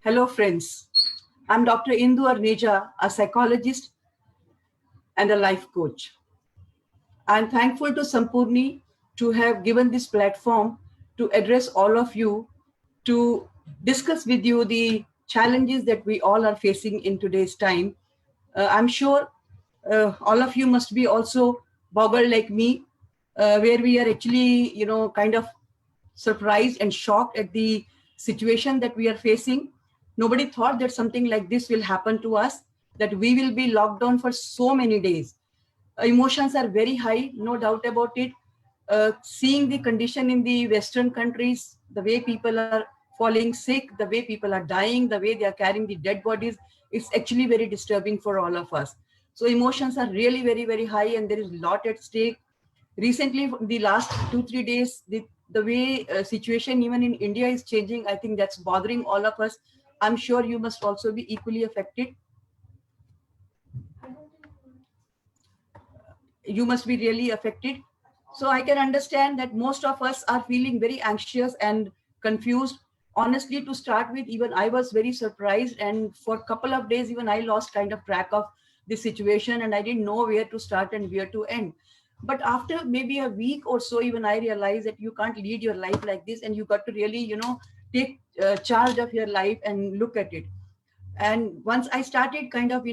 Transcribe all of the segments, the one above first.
Hello, friends. I'm Dr. Indu Arneja, a psychologist and a life coach. I'm thankful to Sampurni to have given this platform to address all of you, to discuss with you the challenges that we all are facing in today's time. I'm sure all of you must be also boggled like me, where we are actually, kind of surprised and shocked at the situation that we are facing. Nobody thought that something like this will happen to us, that we will be locked down for so many days. Emotions are very high, no doubt about it. Seeing the condition in the Western countries, the way people are falling sick, the way people are dying, the way they are carrying the dead bodies, it's actually very disturbing for all of us. So emotions are really very, very high, and there is a lot at stake. Recently, the last 2 3 days, the way situation even in India is changing, I think that's bothering all of us. I'm sure you must also be equally affected. You must be really affected. So I can understand that most of us are feeling very anxious and confused. Honestly, to start with, even I was very surprised, and for a couple of days even I lost kind of track of the situation, and I didn't know where to start and where to end. But after maybe a week or so, even I realized that you can't lead your life like this, and you got to really, take charge of your life and look at it. And once I started kind of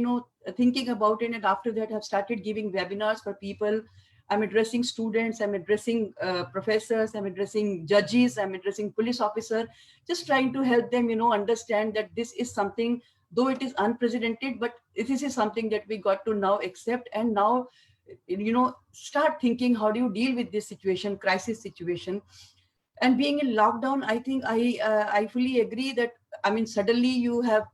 thinking about it, and after that I've started giving webinars for people. I'm addressing students, I'm addressing professors, I'm addressing judges, I'm addressing police officer, just trying to help them understand that this is something, though it is unprecedented, but this is something that we got to now accept, and now start thinking how do you deal with this situation, crisis situation. And being in lockdown, I think I fully agree that, I mean, suddenly you have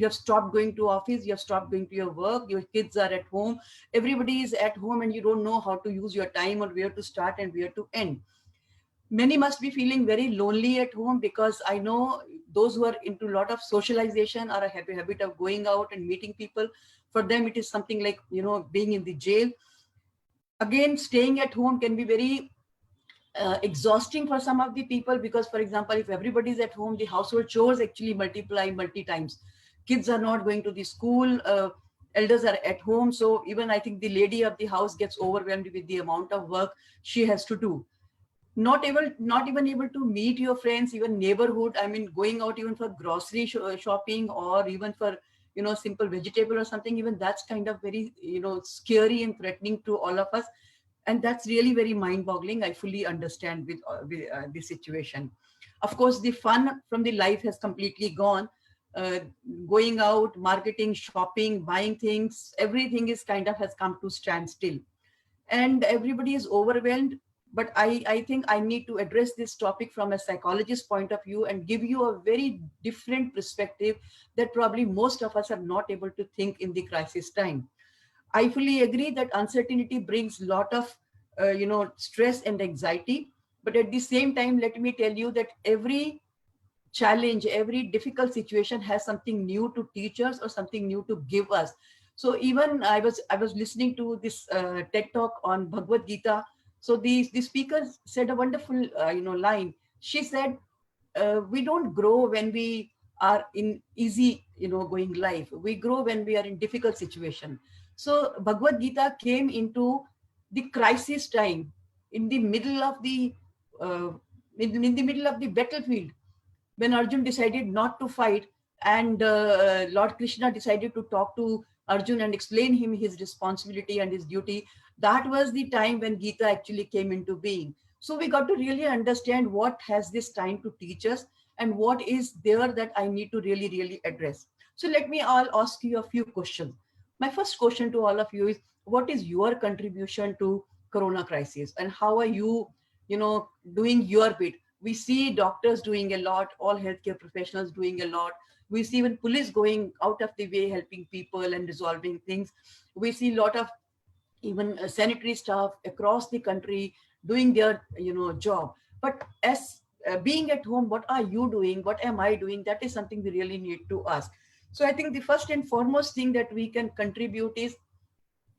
stopped going to office, you have stopped going to your work, your kids are at home, everybody is at home, and you don't know how to use your time or where to start and where to end. Many must be feeling very lonely at home, because I know those who are into a lot of socialization or a happy habit of going out and meeting people, for them it is something like being in the jail. Again, staying at home can be very exhausting for some of the people, because for example, if everybody is at home, the household chores actually multiply multi times. Kids are not going to the school, elders are at home, so even I think the lady of the house gets overwhelmed with the amount of work she has to do. Not even able to meet your friends, even neighborhood, I mean, going out even for grocery shopping, or even for simple vegetable or something, even that's kind of very scary and threatening to all of us. And that's really very mind boggling. I fully understand with the situation. Of course, the fun from the life has completely gone. uh, Going out, marketing, shopping, buying things, everything is kind of has come to standstill, and everybody is overwhelmed. But I think I need to address this topic from a psychologist point of view and give you a very different perspective that probably most of us are not able to think in the crisis time. I fully agree that uncertainty brings a lot of stress and anxiety. But at the same time, let me tell you that every challenge, every difficult situation has something new to teach us or something new to give us. So even I was listening to this TED talk on Bhagavad Gita. So the speaker said a wonderful line. She said, we don't grow when we are in easy going life. We grow when we are in difficult situation. So Bhagavad Gita came into the crisis time, in the middle of the uh, in the middle of the battlefield, when Arjun decided not to fight, and Lord Krishna decided to talk to Arjun and explain him his responsibility and his duty. That was the time when Gita actually came into being. So we got to really understand what has this time to teach us, and what is there that I need to really, really address. So let me all ask you a few questions. My first question to all of you is, what is your contribution to Corona crisis, and how are you doing your bit? We see doctors doing a lot, all healthcare professionals doing a lot. We see even police going out of the way helping people and resolving things. We see a lot of even sanitary staff across the country doing their job. But as being at home, what are you doing, what am I doing? That is something we really need to ask. So I think the first and foremost thing that we can contribute is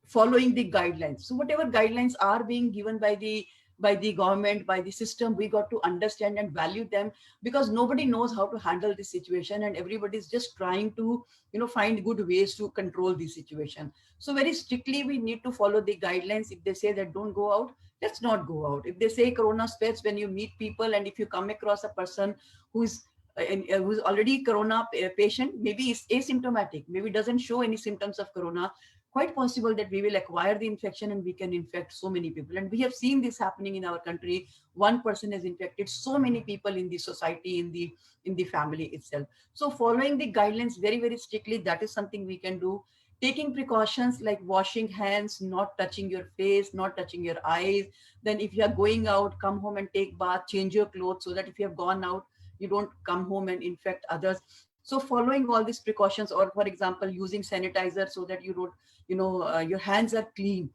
following the guidelines. So whatever guidelines are being given by the by the government, by the system. We got to understand and value them, because nobody knows how to handle this situation, and everybody's just trying to, find good ways to control the situation. So very strictly we need to follow the guidelines. If they say that don't go out, let's not go out. If they say corona spreads when you meet people, and if you come across a person who's who's already corona patient, maybe is asymptomatic, maybe doesn't show any symptoms of corona, quite possible that we will acquire the infection and we can infect so many people. And we have seen this happening in our country. One person has infected so many people in the society, in the family itself. So following the guidelines very, very strictly, that is something we can do. Taking precautions like washing hands, not touching your face, not touching your eyes. Then if you are going out, come home and take bath, change your clothes, so that if you have gone out, you don't come home and infect others. So following all these precautions, or for example using sanitizer, so that you don't, your hands are clean.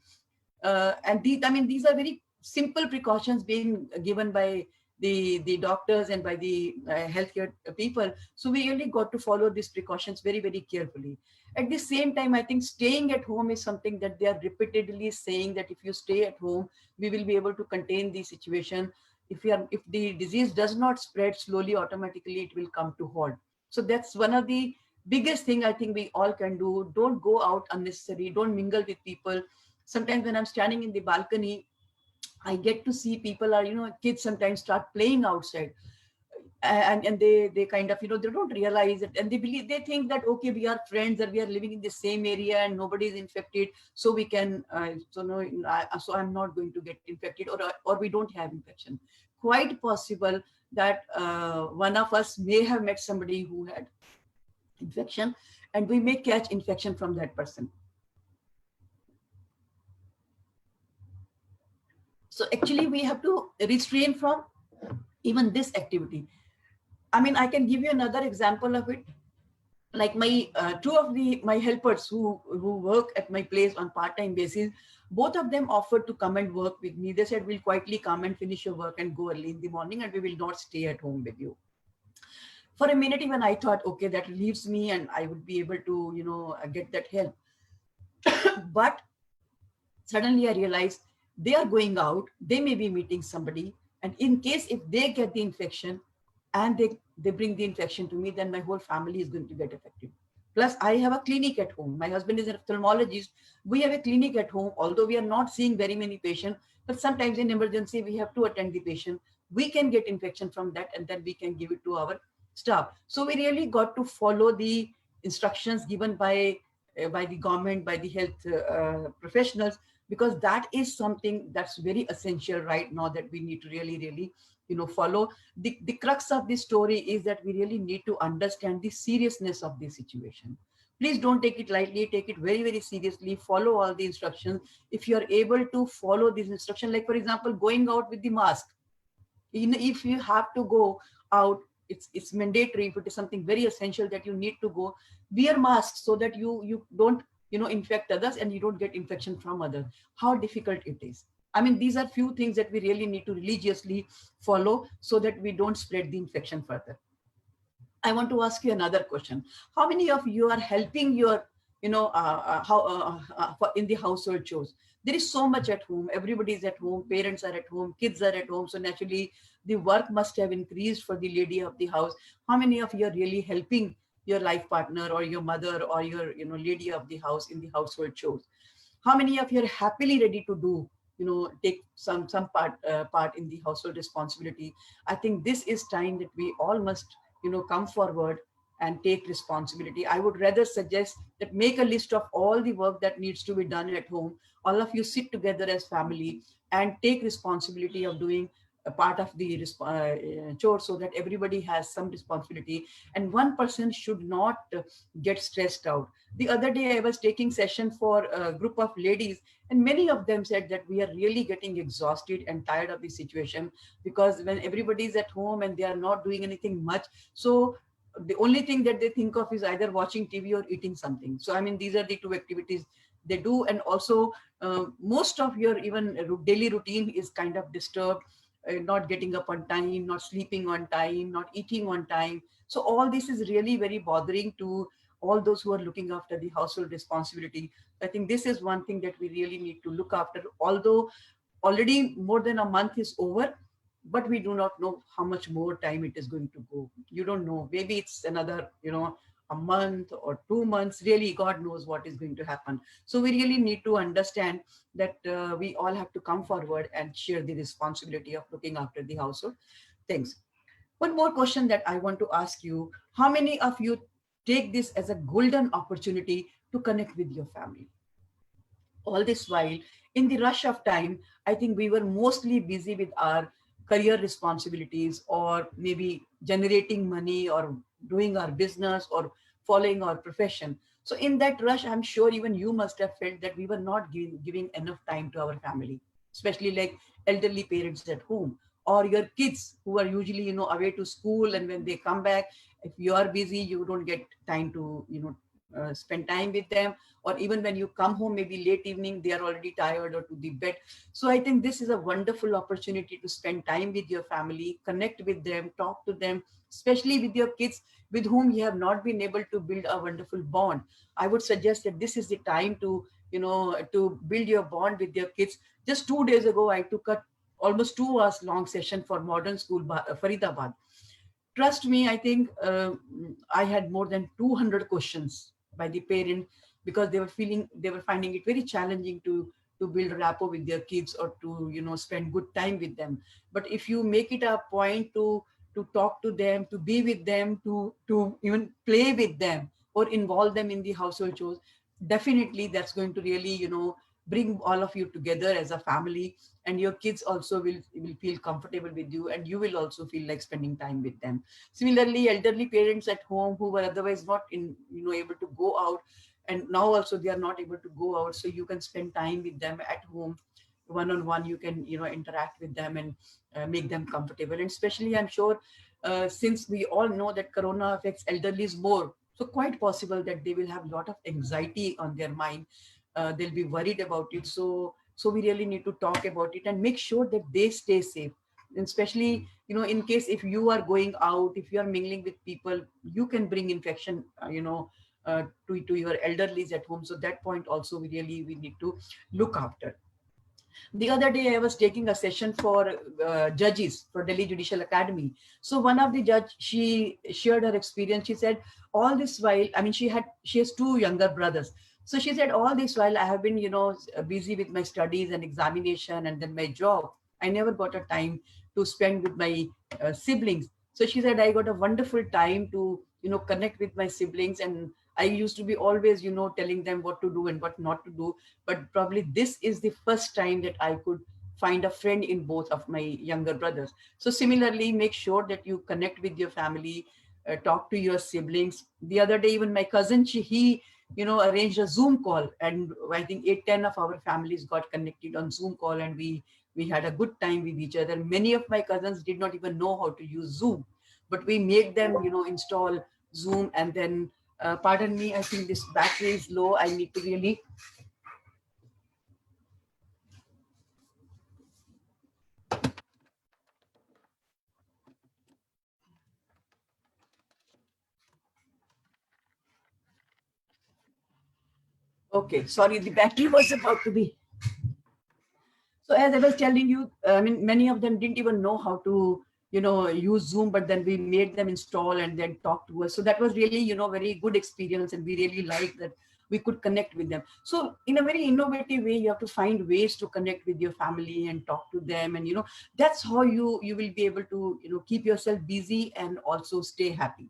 And these are very simple precautions being given by the doctors and by the healthcare people. So we really got to follow these precautions very, very carefully. At the same time, I think staying at home is something that they are repeatedly saying, that if you stay at home, we will be able to contain the situation. If the disease does not spread slowly, automatically it will come to halt. So that's one of the biggest thing I think we all can do. Don't go out unnecessary, don't mingle with people. Sometimes when I'm standing in the balcony, I get to see people are, kids sometimes start playing outside, and they kind of, they don't realize it, and they think that okay, we are friends, that we are living in the same area and nobody is infected, so we can so no so I'm not going to get infected, or we don't have infection. Quite possible that one of us may have met somebody who had infection, and we may catch infection from that person. So actually we have to restrain from even this activity. I mean, I can give you another example of it. Like my two of my helpers who work at my place on part-time basis, both of them offered to come and work with me. They said, we'll quietly come and finish your work and go early in the morning, and we will not stay at home with you. For a minute even I thought, okay, that relieves me and I would be able to, get that help. But suddenly I realized they are going out, they may be meeting somebody, and in case if they get the infection and they bring the infection to me, then my whole family is going to get affected. Plus, I have a clinic at home. My husband is an ophthalmologist. We have a clinic at home, although we are not seeing very many patients, but sometimes in emergency, we have to attend the patient. We can get infection from that, and then we can give it to our staff. So we really got to follow the instructions given by the government, by the health professionals, because that is something that's very essential right now that we need to really, really, follow. The crux of this story is that we really need to understand the seriousness of the situation. Please don't take it lightly, take it very, very seriously, follow all the instructions. If you are able to follow these instructions, like for example, going out with the mask, if you have to go out, it's mandatory. If it is something very essential that you need to go, wear masks so that you don't, infect others, and you don't get infection from others. How difficult it is. I mean, these are few things that we really need to religiously follow so that we don't spread the infection further. I want to ask you another question. How many of you are helping your, in the household chores? There is so much at home. Everybody is at home. Parents are at home. Kids are at home. So naturally, the work must have increased for the lady of the house. How many of you are really helping your life partner or your mother or your, lady of the house in the household chores? How many of you are happily ready to do, take some part in the household responsibility? I think this is time that we all must, come forward and take responsibility. I would rather suggest that make a list of all the work that needs to be done at home. All of you sit together as family and take responsibility of doing a part of the chore, so that everybody has some responsibility and one person should not get stressed out. The other day I was taking session for a group of ladies, and many of them said that we are really getting exhausted and tired of the situation, because when everybody is at home and they are not doing anything much, so the only thing that they think of is either watching TV or eating something. So I mean, these are the two activities they do. And also most of your even daily routine is kind of disturbed, not getting up on time, not sleeping on time, not eating on time. So all this is really very bothering to all those who are looking after the household responsibility. I think this is one thing that we really need to look after. Although already more than a month is over, but we do not know how much more time it is going to go. You don't know, maybe it's another, a month or 2 months. Really, God knows what is going to happen. So we really need to understand that we all have to come forward and share the responsibility of looking after the household things. One more question that I want to ask you: how many of you take this as a golden opportunity to connect with your family? All this while, in the rush of time, I think we were mostly busy with our career responsibilities, or maybe generating money, or doing our business, or following our profession. So in that rush, I'm sure even you must have felt that we were not giving enough time to our family, especially like elderly parents at home, or your kids who are usually, away to school, and when they come back, if you are busy, you don't get time to, spend time with them. Or even when you come home, maybe late evening, they are already tired or to the bed. So I think this is a wonderful opportunity to spend time with your family, connect with them, talk to them, especially with your kids with whom you have not been able to build a wonderful bond. I would suggest that this is the time to, to build your bond with your kids. Just 2 days ago, I took a almost 2 hours long session for modern school Faridabad. Trust me, I think I had more than 200 questions by the parent, because they were finding it very challenging to build rapport with their kids, or to, spend good time with them. But if you make it a point to talk to them, to be with them, to even play with them, or involve them in the household chores, definitely that's going to really, bring all of you together as a family. And your kids also will feel comfortable with you, and you will also feel like spending time with them. Similarly, elderly parents at home who were otherwise not in, able to go out, and now also they are not able to go out, so you can spend time with them at home, one on one. You can, interact with them, and make them comfortable. And especially, I'm sure, since we all know that corona affects elderlies more, so quite possible that they will have a lot of anxiety on their mind. They'll be worried about it. So we really need to talk about it and make sure that they stay safe. And especially, in case if you are going out, if you are mingling with people, you can bring infection, to your elderlies at home. So that point also we need to look after. The other day I was taking a session for judges for Delhi Judicial Academy. So one of the judge, she shared her experience. She said, all this while, I mean, she has two younger brothers. So she said, all this while I have been, busy with my studies and examination and then my job. I never got a time to spend with my siblings. So she said, I got a wonderful time to, connect with my siblings. And I used to be always, telling them what to do and what not to do. But probably this is the first time that I could find a friend in both of my younger brothers. So similarly, make sure that you connect with your family, talk to your siblings. The other day, even my cousin, he, arranged a Zoom call, and I think 8-10 of our families got connected on Zoom call, and we had a good time with each other. Many of my cousins did not even know how to use Zoom, but we made them, install Zoom. And then, pardon me, I think this battery is low. I need to really. Okay, sorry, the battery was about to be. So as I was telling you, I mean, many of them didn't even know how to, use Zoom, but then we made them install and then talk to us. So that was really, very good experience, and we really liked that we could connect with them. So in a very innovative way, you have to find ways to connect with your family and talk to them, and that's how you will be able to, keep yourself busy and also stay happy.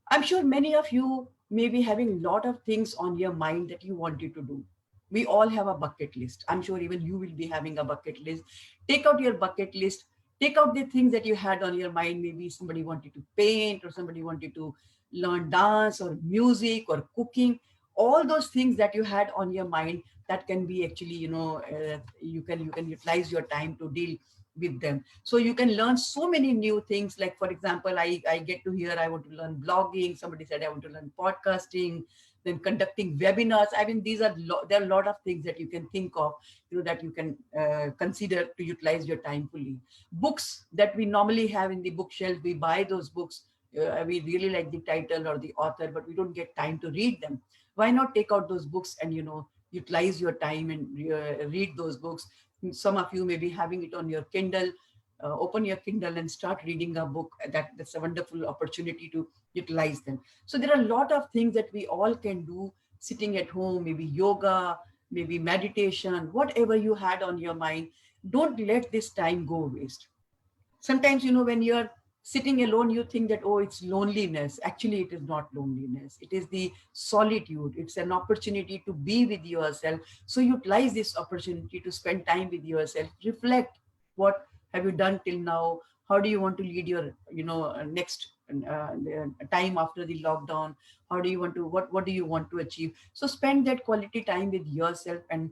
I'm sure many of you may be having a lot of things on your mind that you wanted to do. We all have a bucket list. I'm sure even you will be having a bucket list. Take out your bucket list. Take out the things that you had on your mind. Maybe somebody wanted to paint, or somebody wanted to learn dance or music or cooking. All those things that you had on your mind, that can be actually, you can utilize your time to deal with them. So you can learn so many new things. Like, for example, I get to hear I want to learn blogging. Somebody said I want to learn podcasting, then conducting webinars. I mean, there are a lot of things that you can think of, that you can consider to utilize your time fully. Books that we normally have in the bookshelf, we buy those books. We really like the title or the author, but we don't get time to read them. Why not take out those books and, utilize your time and read those books? Some of you may be having it on your Kindle. Open your Kindle and start reading a book. That's a wonderful opportunity to utilize them. So there are a lot of things that we all can do sitting at home, maybe yoga, maybe meditation, whatever you had on your mind. Don't let this time go waste. Sometimes, when you're sitting alone, you think that, oh, it's loneliness. Actually, it is not loneliness. It is the solitude. It's an opportunity to be with yourself. So utilize this opportunity to spend time with yourself. Reflect, what have you done till now? How do you want to lead your next time after the lockdown? How do you want to, what do you want to achieve? So spend that quality time with yourself, and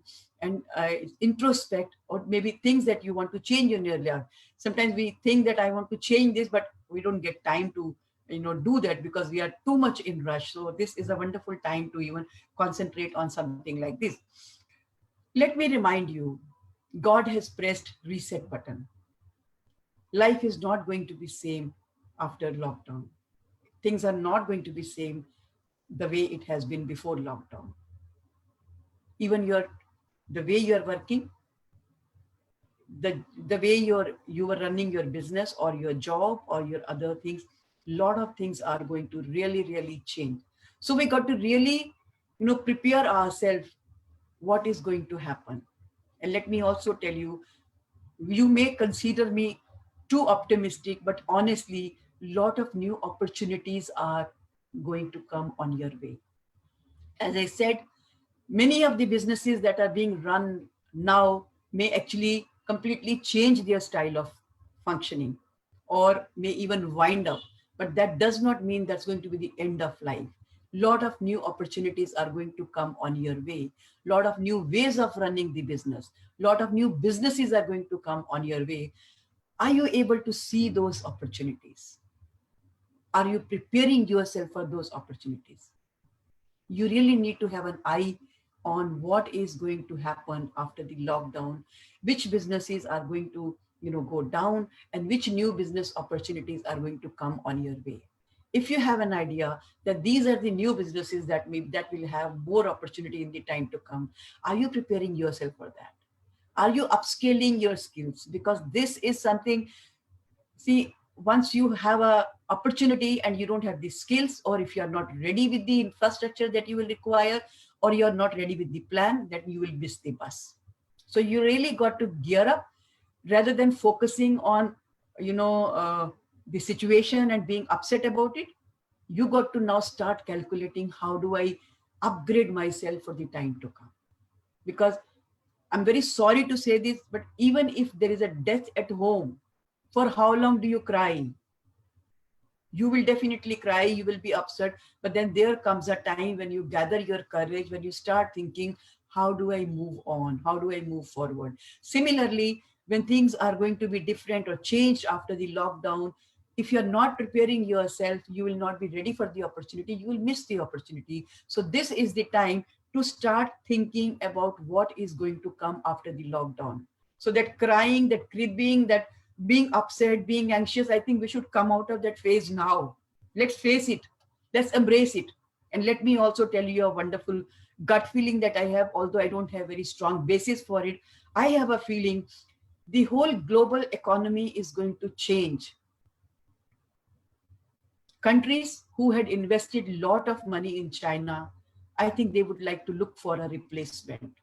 introspect, or maybe things that you want to change in your life. Sometimes we think that I want to change this, but we don't get time to do that because we are too much in rush. So this is a wonderful time to even concentrate on something like this. Let me remind you, God has pressed reset button. Life is not going to be same after lockdown. Things are not going to be same the way it has been before lockdown. Even the way you are working, the way you were running your business or your job or your other things, lot of things are going to really change. So we got to really prepare ourselves what is going to happen. And let me also tell you, you may consider me too optimistic, but honestly, lot of new opportunities are going to come on your way. As I said, many of the businesses that are being run now may actually completely change their style of functioning, or may even wind up. But that does not mean that's going to be the end of life. Lot of new opportunities are going to come on your way. Lot of new ways of running the business. Lot of new businesses are going to come on your way. Are you able to see those opportunities? Are you preparing yourself for those opportunities? You really need to have an eye on what is going to happen after the lockdown, which businesses are going to go down, and which new business opportunities are going to come on your way. If you have an idea that these are the new businesses that will have more opportunity in the time to come, are you preparing yourself for that? Are you upscaling your skills? Because this is something. See, once you have a opportunity and you don't have the skills, or if you are not ready with the infrastructure that you will require, or you are not ready with the plan, then you will miss the bus. So you really got to gear up, rather than focusing on the situation and being upset about it. You got to now start calculating, how do I upgrade myself for the time to come? Because I'm very sorry to say this, but even if there is a death at home, for how long do you cry? You will definitely cry, you will be upset, but then there comes a time when you gather your courage, when you start thinking, how do I move on? How do I move forward? Similarly, when things are going to be different or changed after the lockdown, if you're not preparing yourself, you will not be ready for the opportunity, you will miss the opportunity. So this is the time to start thinking about what is going to come after the lockdown. So that crying, that cribbing, that being upset, being anxious, I think we should come out of that phase now. Let's face it. Let's embrace it. And let me also tell you a wonderful gut feeling that I have, although I don't have very strong basis for it. I have a feeling the whole global economy is going to change. Countries who had invested a lot of money in China, I think they would like to look for a replacement.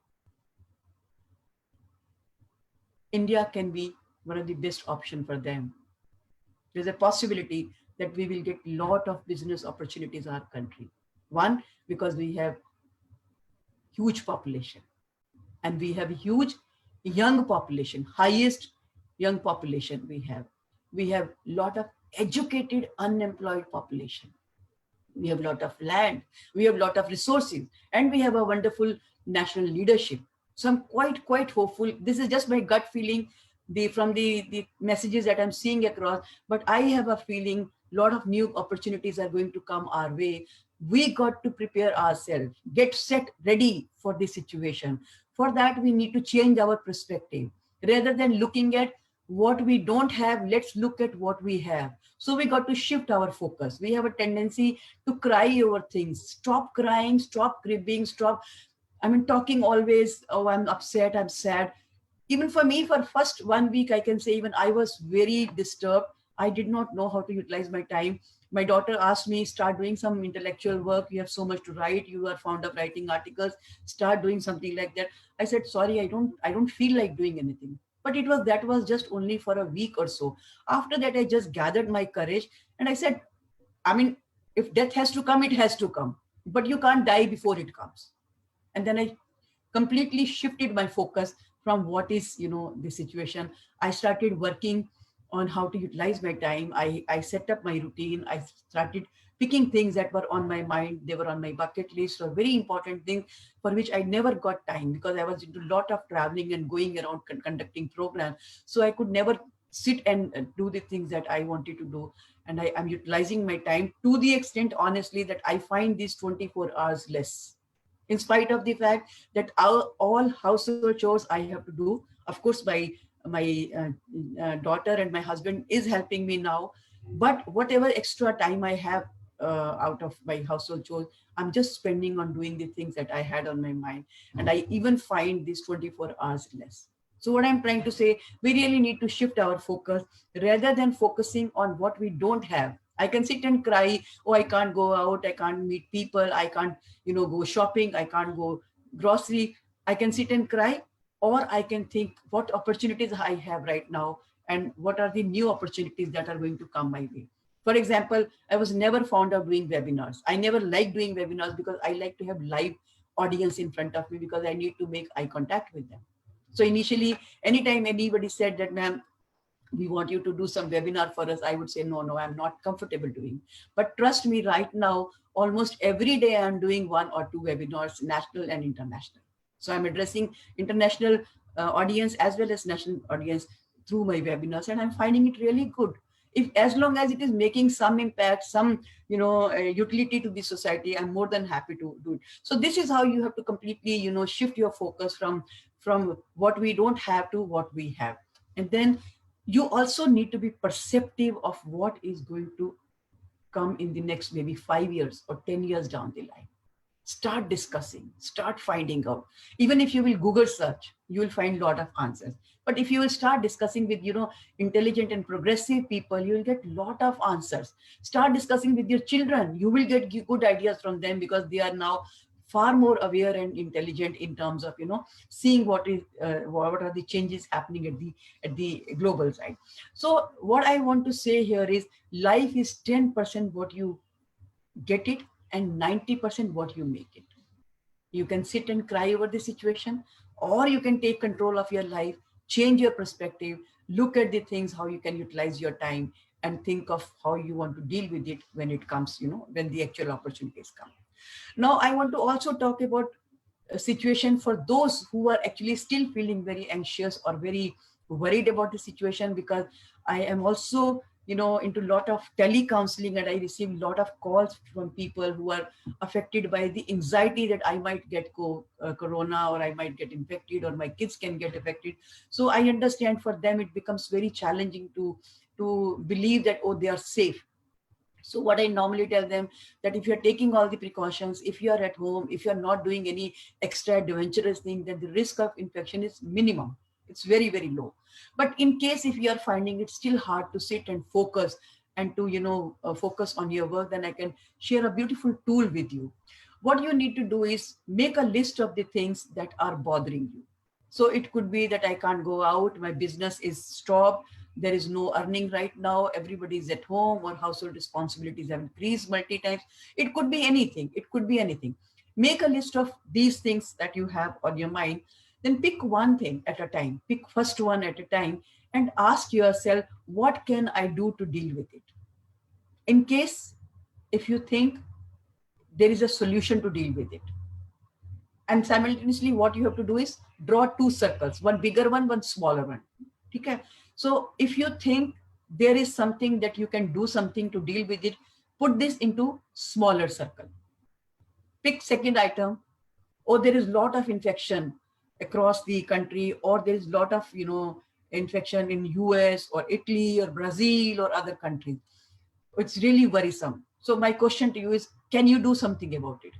India can be one of the best option for them. There's a possibility that we will get a lot of business opportunities in our country. One, because we have huge population, and we have a huge young population, highest young population we have. We have a lot of educated, unemployed population. We have a lot of land, we have a lot of resources, and we have a wonderful national leadership. So I'm quite hopeful. This is just my gut feeling, from the messages that I'm seeing across, but I have a feeling a lot of new opportunities are going to come our way. We got to prepare ourselves, get set ready for this situation. For that, we need to change our perspective. Rather than looking at what we don't have, let's look at what we have. So we got to shift our focus. We have a tendency to cry over things. Stop crying, stop cribbing, stop, talking always, oh, I'm upset, I'm sad. Even for me, for first 1 week, I can say even I was very disturbed. I did not know how to utilize my time. My daughter asked me, start doing some intellectual work. You have so much to write. You are fond of writing articles. Start doing something like that. I said, sorry, I don't feel like doing anything. But that was just only for a week or so. After that, I just gathered my courage and I said, I mean, if death has to come, it has to come. But you can't die before it comes. And then I completely shifted my focus from what is, the situation. I started working on how to utilize my time. I set up my routine. I started picking things that were on my mind. They were on my bucket list or very important things for which I never got time because I was into a lot of traveling and going around conducting programs. So I could never sit and do the things that I wanted to do. And I am utilizing my time to the extent, honestly, that I find these 24 hours less, in spite of the fact that all household chores I have to do. Of course, my daughter and my husband is helping me now, but whatever extra time I have out of my household chores, I'm just spending on doing the things that I had on my mind, and I even find these 24 hours less. So what I'm trying to say, we really need to shift our focus rather than focusing on what we don't have. I can sit and cry, oh, I can't go out, I can't meet people, I can't go shopping, I can't go grocery. I can sit and cry, or I can think what opportunities I have right now and what are the new opportunities that are going to come my way. For example, I was never fond of doing webinars. I never liked doing webinars because I like to have live audience in front of me because I need to make eye contact with them. So initially, anytime anybody said that, ma'am, we want you to do some webinar for us, I would say, no, I'm not comfortable doing. But trust me, right now, almost every day I'm doing one or two webinars, national and international. So I'm addressing international audience as well as national audience through my webinars, and I'm finding it really good. If as long as it is making some impact, some utility to the society, I'm more than happy to do it. So this is how you have to completely shift your focus from what we don't have to what we have. And then you also need to be perceptive of what is going to come in the next maybe 5 years or 10 years down the line. Start discussing, start finding out. Even if you will Google search, you will find a lot of answers. But if you will start discussing with intelligent and progressive people, you will get a lot of answers. Start discussing with your children, you will get good ideas from them because they are now far more aware and intelligent in terms of seeing what are the changes happening at the global side. So what I want to say here is life is 10% what you get it and 90% what you make it. You can sit and cry over the situation, or you can take control of your life, change your perspective, look at the things, how you can utilize your time, and think of how you want to deal with it when it comes, when the actual opportunities come. Now, I want to also talk about a situation for those who are actually still feeling very anxious or very worried about the situation, because I am also into a lot of tele-counseling, and I receive a lot of calls from people who are affected by the anxiety that I might get corona, or I might get infected, or my kids can get affected. So I understand for them it becomes very challenging to believe that, oh, they are safe. So what I normally tell them, that if you're taking all the precautions, if you're at home, if you're not doing any extra adventurous thing, then the risk of infection is minimum. It's very, very low. But in case if you are finding it still hard to sit and focus and to, focus on your work, then I can share a beautiful tool with you. What you need to do is make a list of the things that are bothering you. So it could be that I can't go out, my business is stopped, there is no earning right now, everybody is at home, or household responsibilities have increased multi times. It could be anything. It could be anything. Make a list of these things that you have on your mind. Then pick one thing at a time. Pick first one at a time and ask yourself, what can I do to deal with it? In case if you think there is a solution to deal with it. And simultaneously, what you have to do is draw two circles, one bigger one smaller one. Okay. So if you think there is something that you can do something to deal with it, put this into smaller circle. Pick second item, or there is lot of infection across the country, or there is lot of infection in US or Italy or Brazil or other countries. It's really worrisome. So my question to you is, can you do something about it?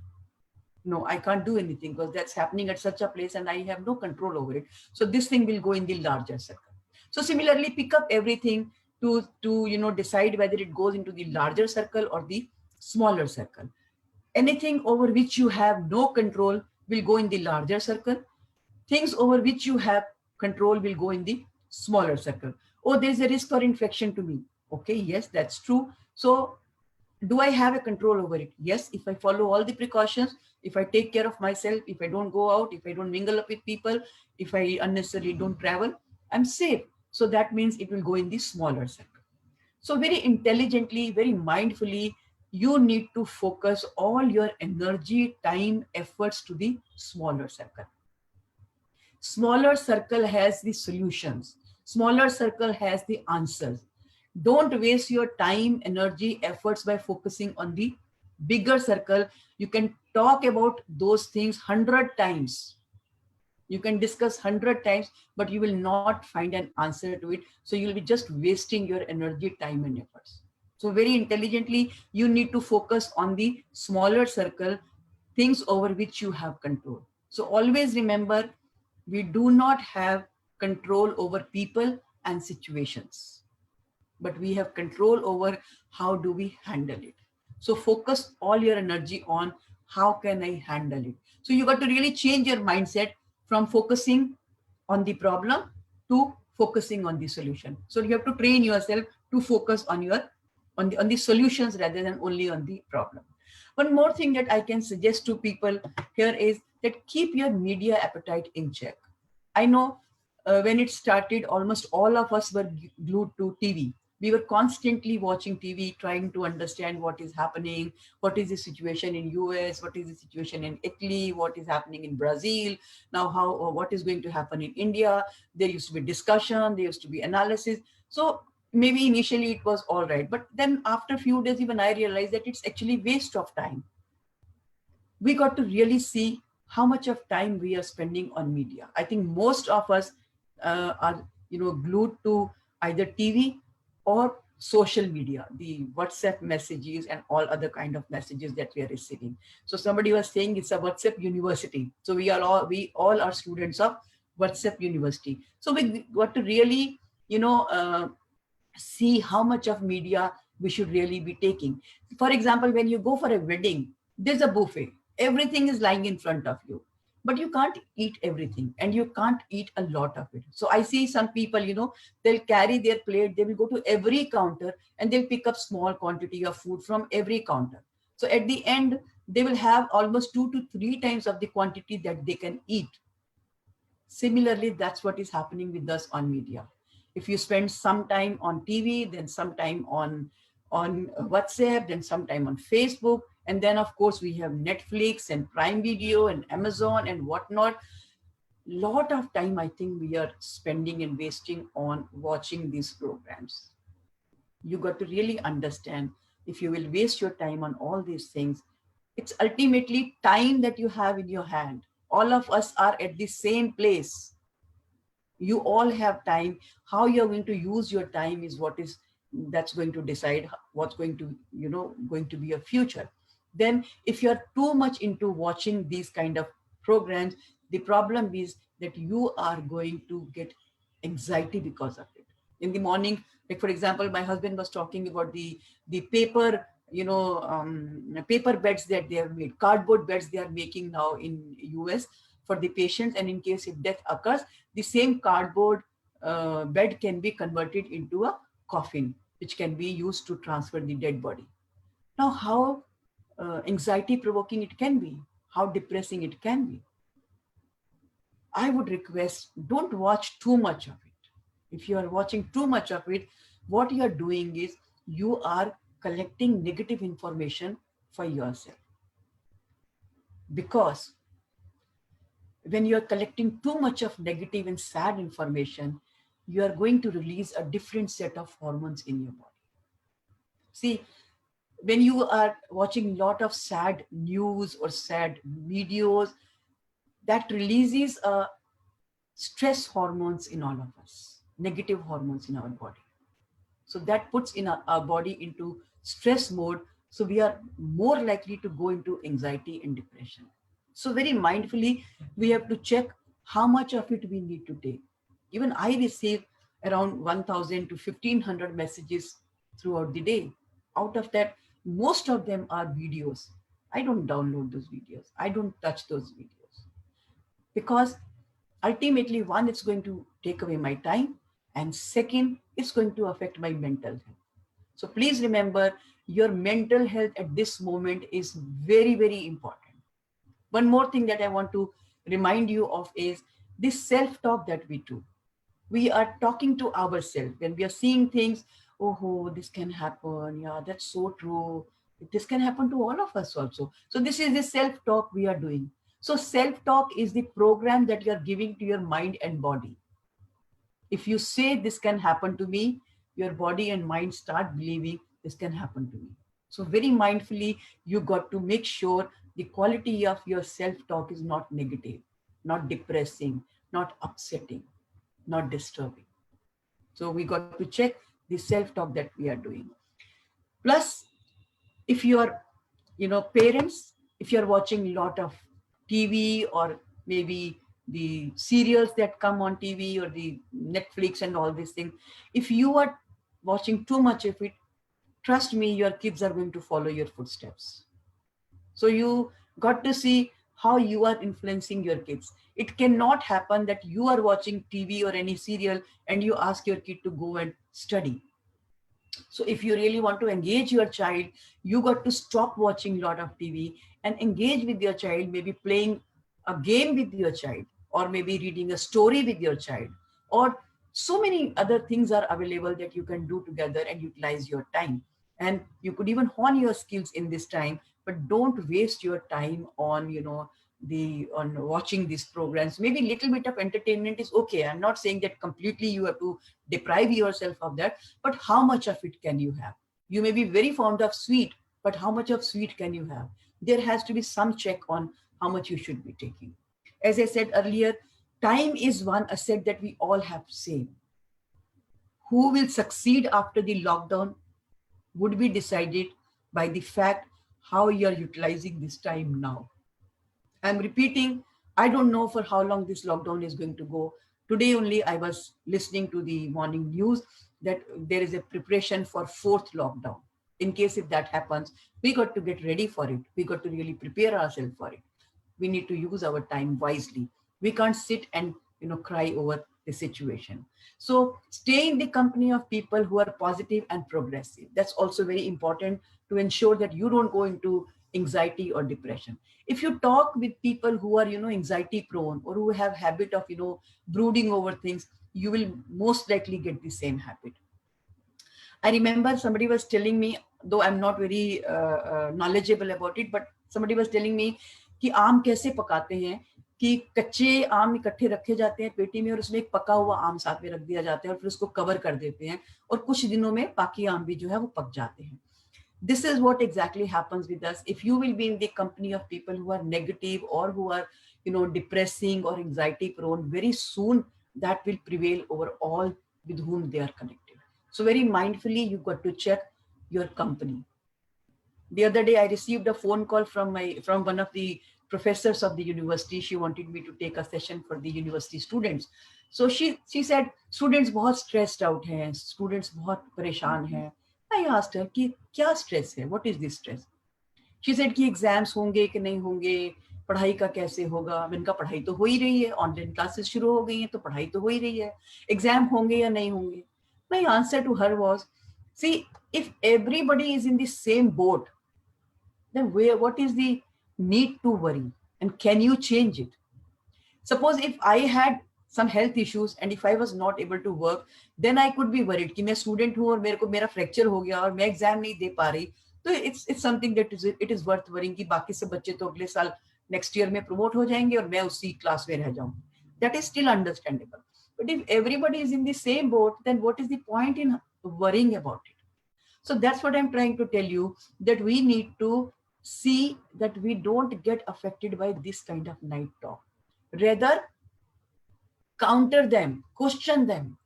no, I can't do anything because that's happening at such a place and I have no control over it. So this thing will go in the larger circle. So similarly, pick up everything to decide whether it goes into the larger circle or the smaller circle. Anything over which you have no control will go in the larger circle. Things over which you have control will go in the smaller circle. Oh, there's a risk for infection to me. Okay, yes, that's true. So do I have a control over it? Yes, if I follow all the precautions, if I take care of myself, if I don't go out, if I don't mingle up with people, if I unnecessarily don't travel, I'm safe. So that means it will go in the smaller circle. So very intelligently, very mindfully, you need to focus all your energy, time, efforts to the smaller circle. Smaller circle has the solutions. Smaller circle has the answers. Don't waste your time, energy, efforts by focusing on the bigger circle. You can talk about those things 100 times. You can discuss 100 times, but you will not find an answer to it. So you'll be just wasting your energy, time, and efforts. So very intelligently, you need to focus on the smaller circle, things over which you have control. So always remember, we do not have control over people and situations, but we have control over how do we handle it. So focus all your energy on how can I handle it. So you got to really change your mindset from focusing on the problem to focusing on the solution. So you have to train yourself to focus on the solutions rather than only on the problem. One more thing that I can suggest to people here is that keep your media appetite in check. I know when it started, almost all of us were glued to TV. We were constantly watching TV, trying to understand what is happening, what is the situation in US, what is the situation in Italy, what is happening in Brazil, now what is going to happen in India. There used to be discussion, there used to be analysis. So maybe initially it was all right, but then after a few days, even I realized that it's actually waste of time. We got to really see how much of time we are spending on media. I think most of us are glued to either TV or social media, the WhatsApp messages and all other kind of messages that we are receiving. So somebody was saying it's a WhatsApp university. So we all are students of WhatsApp university. So we got to really see how much of media we should really be taking. For example, when you go for a wedding, there's a buffet. Everything is lying in front of you, but you can't eat everything and you can't eat a lot of it. So I see some people, they'll carry their plate, they will go to every counter and they'll pick up small quantity of food from every counter. So at the end, they will have almost 2 to 3 times of the quantity that they can eat. Similarly, that's what is happening with us on media. If you spend some time on TV, then some time on WhatsApp, then some time on Facebook, and then of course we have Netflix and Prime Video and Amazon and whatnot. Lot of time I think we are spending and wasting on watching these programs. You got to really understand, if you will waste your time on all these things, it's ultimately time that you have in your hand. All of us are at the same place. You all have time. How you're going to use your time is that's going to decide what's going to be your future. Then if you're too much into watching these kind of programs, the problem is that you are going to get anxiety because of it. In the morning, like for example, my husband was talking about the paper beds that they have made, cardboard beds they are making now in US for the patients, and in case if death occurs, the same cardboard bed can be converted into a coffin, which can be used to transfer the dead body. Now, how anxiety provoking it can be, how depressing it can be. I would request, don't watch too much of it. If you are watching too much of it, what you are doing is you are collecting negative information for yourself. Because when you are collecting too much of negative and sad information, you are going to release a different set of hormones in your body. See, when you are watching a lot of sad news or sad videos, that releases stress hormones in all of us, negative hormones in our body. So that puts in our body into stress mode. So we are more likely to go into anxiety and depression. So very mindfully, we have to check how much of it we need to take. Even I receive around 1000 to 1500 messages throughout the day. Out of that, most of them are videos. I don't download those videos. I don't touch those videos because ultimately, one, it's going to take away my time, and second, it's going to affect my mental health. So please remember, your mental health at this moment is very, very important. One more thing that I want to remind you of is this self-talk that we do. We are talking to ourselves when we are seeing things. Oh, this can happen. Yeah, that's so true. This can happen to all of us also. So this is the self-talk we are doing. So self-talk is the program that you are giving to your mind and body. If you say this can happen to me, your body and mind start believing this can happen to me. So very mindfully, you got to make sure the quality of your self-talk is not negative, not depressing, not upsetting, not disturbing. So we got to check the self-talk that we are doing. Plus, if you are, parents, if you're watching a lot of TV or maybe the serials that come on TV or the Netflix and all these things, if you are watching too much of it, trust me, your kids are going to follow your footsteps. So you got to see how you are influencing your kids. It cannot happen that you are watching TV or any serial and you ask your kid to go and study. So if you really want to engage your child, you got to stop watching a lot of TV and engage with your child, maybe playing a game with your child, or maybe reading a story with your child, or so many other things are available that you can do together and utilize your time. And you could even hone your skills in this time, but don't waste your time on, on watching these programs. Maybe little bit of entertainment is okay. I'm not saying that completely you have to deprive yourself of that, but how much of it can you have? You may be very fond of sweet, but how much of sweet can you have? There has to be some check on how much you should be taking. As I said earlier, time is one asset that we all have same. Who will succeed after the lockdown would be decided by the fact how you are utilizing this time now. I'm repeating, I don't know for how long this lockdown is going to go. Today only I was listening to the morning news that there is a preparation for fourth lockdown. In case if that happens, we got to get ready for it. We got to really prepare ourselves for it. We need to use our time wisely. We can't sit and cry over the situation. So stay in the company of people who are positive and progressive. That's also very important to ensure that you don't go into anxiety or depression. If you talk with people who are anxiety prone or who have habit of brooding over things, you will most likely get the same habit. I remember somebody was telling me, though I'm not very knowledgeable about it, but somebody was telling me कि आम कैसे पकाते हैं, कि कच्चे आम इकट्ठे रखे जाते हैं पेटी में और उसमें एक पका हुआ आम साथ में रख दिया जाता है और फिर उसको कवर कर देते हैं और कुछ दिनों में बाकी आम भी जो है वो पक जाते हैं. This is what exactly happens with us. If you will be in the company of people who are negative or who are depressing or anxiety prone, very soon that will prevail over all with whom they are connected. So very mindfully, you got to check your company. The other day, I received a phone call from one of the professors of the university. She wanted me to take a session for the university students. So she said, students बहुत stressed out हैं, students बहुत परेशान हैं. I asked her कि क्या stress है? What is this stress? She said कि exams होंगे कि नहीं होंगे, पढ़ाई का कैसे होगा. मैंने कहा पढ़ाई तो हो ही रही है, ऑनलाइन क्लासेस शुरू हो गई हैं तो पढ़ाई तो हो ही रही है, एग्जाम होंगे या नहीं होंगे. My answer to her was, see, if everybody is in the same boat, then what is the need to worry? And can you change it? Suppose if I had some health issues and if I was not able to work, then I could be worried कि मैं student हूँ और मेरे को मेरा fracture हो गया और मैं exam नहीं दे पा रही. तो it's something that is worth worrying कि बाकी सब बच्चे तो अगले साल next year में promote हो जाएंगे और मैं उसी class में रह जाऊंगी. That is still understandable. But if everybody is in the same boat, then what is the point in worrying about it? So that's what I'm trying to tell you, that we need to see that we don't get affected by this kind of night talk. Rather, counter them, question them.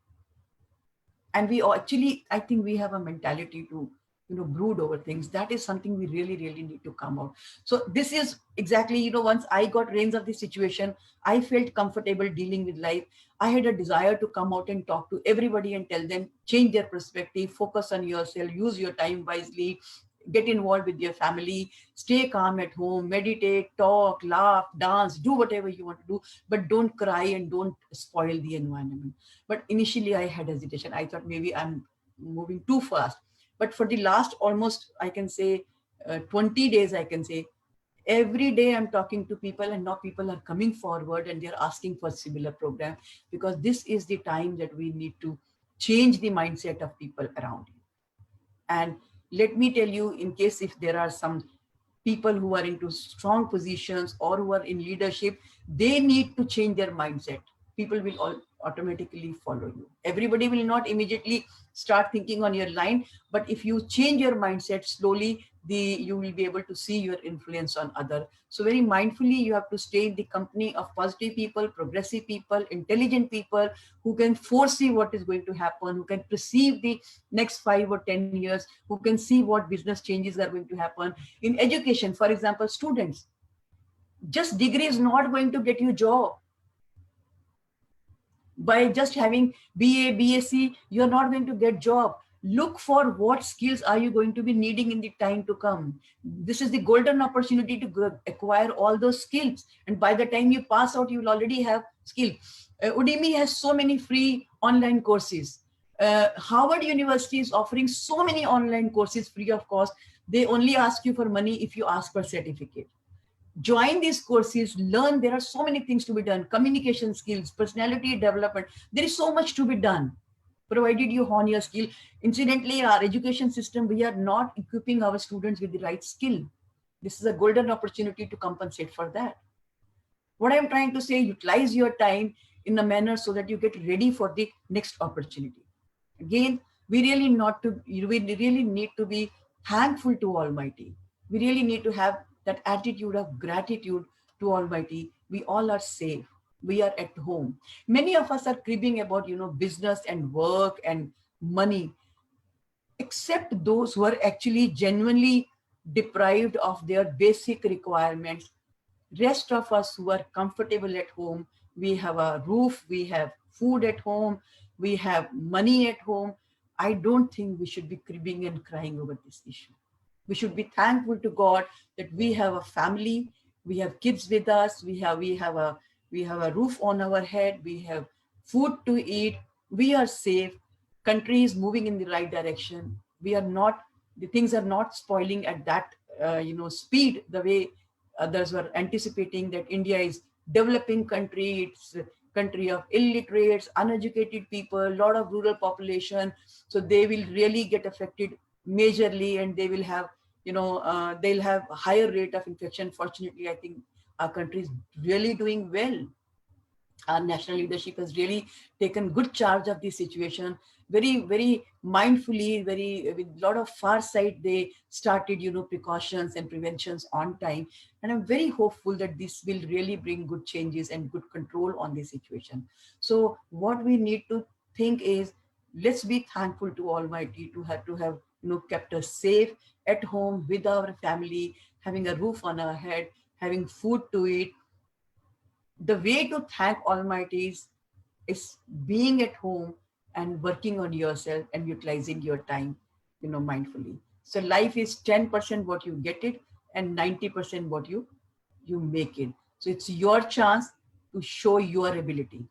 And we actually, I think we have a mentality to brood over things. That is something we really, really need to come out. So this is exactly, once I got reins of the situation, I felt comfortable dealing with life. I had a desire to come out and talk to everybody and tell them, change their perspective, focus on yourself, use your time wisely, get involved with your family, stay calm at home, meditate, talk, laugh, dance, do whatever you want to do, but don't cry and don't spoil the environment. But initially I had hesitation. I thought maybe I'm moving too fast. But for the last almost, I can say, 20 days, I can say, every day I'm talking to people, and now people are coming forward and they're asking for similar program, because this is the time that we need to change the mindset of people around you. And let me tell you, in case if there are some people who are into strong positions or who are in leadership, they need to change their mindset. People will all automatically follow you. Everybody will not immediately start thinking on your line, but if you change your mindset slowly, you will be able to see your influence on other. So very mindfully, you have to stay in the company of positive people, progressive people, intelligent people, who can foresee what is going to happen, who can perceive the next 5 or 10 years, who can see what business changes are going to happen. In education, for example, students, just degree is not going to get you job. By just having BA, BSc, you're not going to get job. Look for what skills are you going to be needing in the time to come. This is the golden opportunity to acquire all those skills. And by the time you pass out, you will already have skill. Udemy has so many free online courses. Harvard University is offering so many online courses free of cost. They only ask you for money if you ask for certificate. Join these courses, learn. There are so many things to be done: communication skills, personality development. There is so much to be done, provided you hone your skill. Incidentally, our education system, we are not equipping our students with the right skill. This is a golden opportunity to compensate for that. What I'm trying to say, utilize your time in a manner so that you get ready for the next opportunity. Again, we really need to be thankful to Almighty. We really need to have that attitude of gratitude to Almighty. We all are safe. We are at home. Many of us are cribbing about, business and work and money, except those who are actually genuinely deprived of their basic requirements. Rest of us who are comfortable at home, we have a roof, we have food at home, we have money at home. I don't think we should be cribbing and crying over this issue. We should be thankful to God that we have a family, we have kids with us, we have a roof on our head, we have food to eat, we are safe, country is moving in the right direction. We are not, the things are not spoiling at that speed, the way others were anticipating, that India is developing country, it's a country of illiterates, uneducated people, a lot of rural population. So they will really get affected majorly, and they will have, they'll have a higher rate of infection. Fortunately, I think our country is really doing well. Our national leadership has really taken good charge of the situation, very, very mindfully, very with a lot of foresight. They started, precautions and preventions on time. And I'm very hopeful that this will really bring good changes and good control on the situation. So what we need to think is, let's be thankful to Almighty to have kept us safe at home with our family, having a roof on our head, having food to eat. The way to thank Almighty is being at home and working on yourself and utilizing your time, mindfully. So life is 10% what you get it, and 90% what you make it. So it's your chance to show your ability.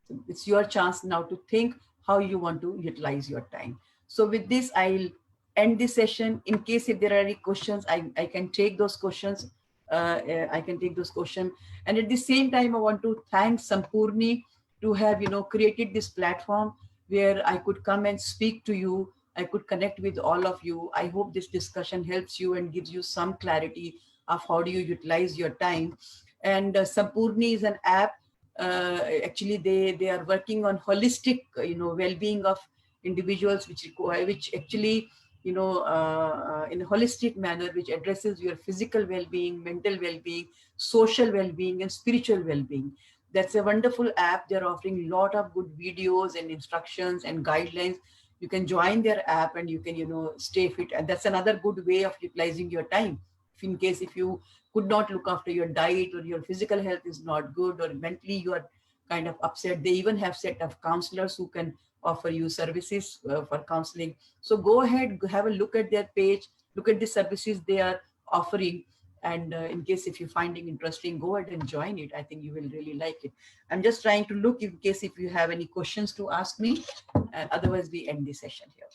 So it's your chance now to think how you want to utilize your time. So with this, I'll end this session. In case if there are any questions, I can take those questions. I can take those questions. And at the same time, I want to thank Sampurni to have, created this platform where I could come and speak to you. I could connect with all of you. I hope this discussion helps you and gives you some clarity of how do you utilize your time. And Sampurni is an app. Actually, they are working on holistic, well-being of individuals, which actually, in a holistic manner, which addresses your physical well-being, mental well-being, social well-being, and spiritual well-being. That's a wonderful app. They're offering a lot of good videos and instructions and guidelines. You can join their app and you can, stay fit. And that's another good way of utilizing your time. If in case if you could not look after your diet, or your physical health is not good, or mentally you are kind of upset, they even have set of counselors who can offer you services for counseling. So go ahead, have a look at their page, look at the services they are offering. And in case if you're finding interesting, go ahead and join it. I think you will really like it. I'm just trying to look in case if you have any questions to ask me. Otherwise, we end the session here.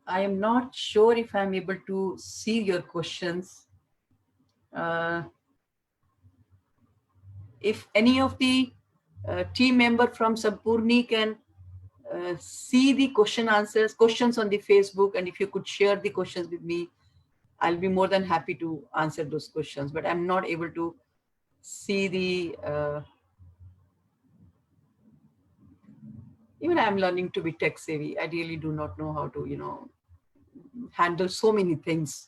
I am not sure if I'm able to see your questions. Uh, if any of the team member from Sampurni can see the questions on the Facebook, and if you could share the questions with me, I'll be more than happy to answer those questions. But I'm not able to see the, even I'm learning to be tech savvy. I really do not know how to, handle so many things.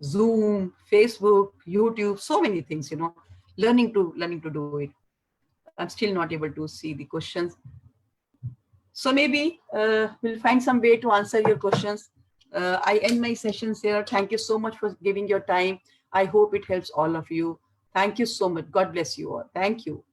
Zoom, Facebook, YouTube, so many things, learning to do it. I'm still not able to see the questions. So maybe we'll find some way to answer your questions. I end my sessions here. Thank you so much for giving your time. I hope it helps all of you. Thank you so much. God bless you all. Thank you.